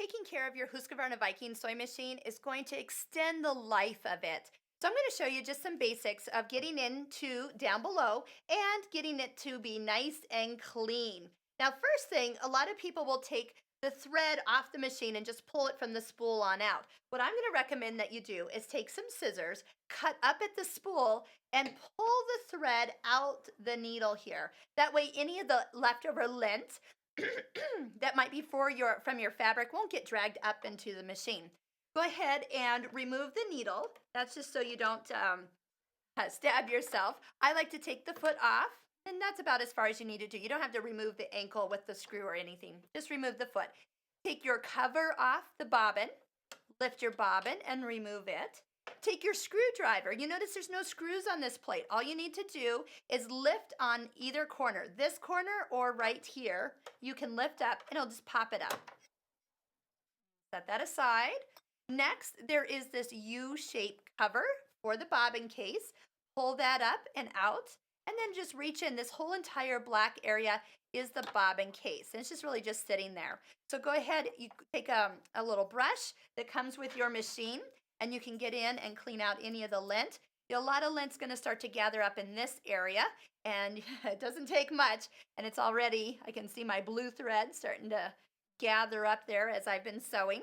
taking care of your Husqvarna Viking sewing machine is going to extend the life of it. So I'm going to show you just some basics of getting into down below and getting it to be nice and clean. Now, first thing, a lot of people will take the thread off the machine and just pull it from the spool on out. What I'm going to recommend that you do is take some scissors, cut up at the spool, and pull the thread out the needle here. That way, any of the leftover lint that might be from your fabric won't get dragged up into the machine. Go ahead and remove the needle. That's just so you don't stab yourself. I like to take the foot off, and that's about as far as you need to do. You don't have to remove the ankle with the screw or anything. Just remove the foot. Take your cover off the bobbin, lift your bobbin and remove it. Take your screwdriver. You notice there's no screws on this plate. All you need to do is lift on either corner, this corner or right here. You can lift up and it'll just pop it up. Set that aside. Next, there is this U-shaped cover for the bobbin case. Pull that up and out, and then just reach in. This whole entire black area is the bobbin case, and it's just really just sitting there. So go ahead, you take a little brush that comes with your machine, and you can get in and clean out any of the lint. A lot of lint's going to start to gather up in this area, and it doesn't take much, and it's already, I can see my blue thread starting to gather up there as I've been sewing.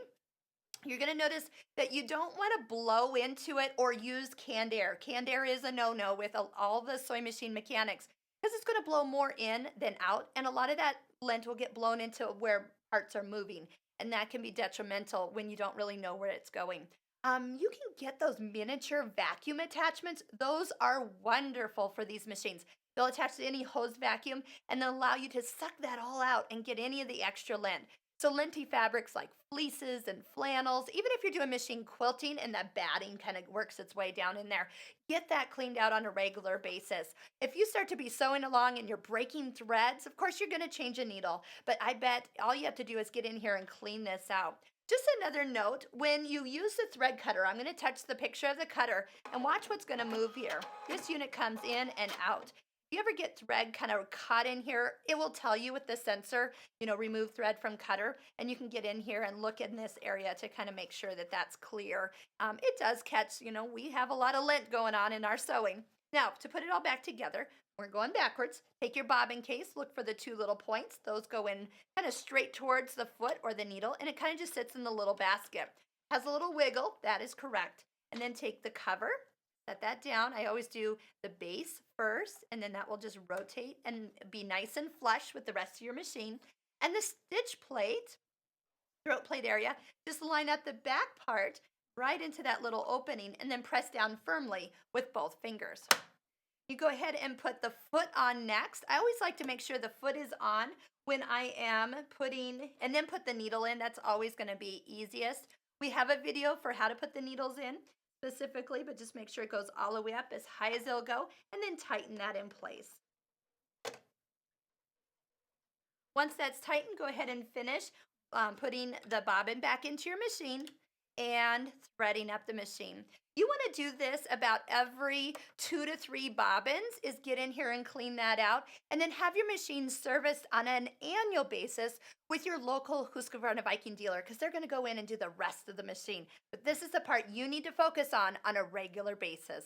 You're going to notice that you don't want to blow into it or use canned air. Canned air is a no-no with all the sewing machine mechanics because it's going to blow more in than out, and a lot of that lint will get blown into where parts are moving, and that can be detrimental when you don't really know where it's going. You can get those miniature vacuum attachments. Those are wonderful for these machines. They'll attach to any hose vacuum and they'll allow you to suck that all out and get any of the extra lint. So linty fabrics like fleeces and flannels, even if you're doing machine quilting and that batting kind of works its way down in there, get that cleaned out on a regular basis. If you start to be sewing along and you're breaking threads, of course you're going to change a needle, but I bet all you have to do is get in here and clean this out. Just another note, when you use the thread cutter, I'm going to touch the picture of the cutter and watch what's going to move here. This unit comes in and out. If you ever get thread kind of caught in here, it will tell you with the sensor, remove thread from cutter, and you can get in here and look in this area to kind of make sure that that's clear. It does catch, we have a lot of lint going on in our sewing. Now, to put it all back together, we're going backwards. Take your bobbin case, look for the two little points. Those go in kind of straight towards the foot or the needle, and it kind of just sits in the little basket. Has a little wiggle, that is correct. And then take the cover, set that down. I always do the base first, and then that will just rotate and be nice and flush with the rest of your machine. And the stitch plate, throat plate area, just line up the back part right into that little opening and then press down firmly with both fingers. You go ahead and put the foot on next. I always like to make sure the foot is on when I am putting, and then put the needle in. That's always going to be easiest. We have a video for how to put the needles in specifically, but just make sure it goes all the way up as high as it'll go, and then tighten that in place. Once that's tightened, go ahead and finish putting the bobbin back into your machine and threading up the machine. You want to do this about every 2 to 3 bobbins, is get in here and clean that out, and then have your machine serviced on an annual basis with your local Husqvarna Viking dealer, because they're going to go in and do the rest of the machine. But this is the part you need to focus on a regular basis.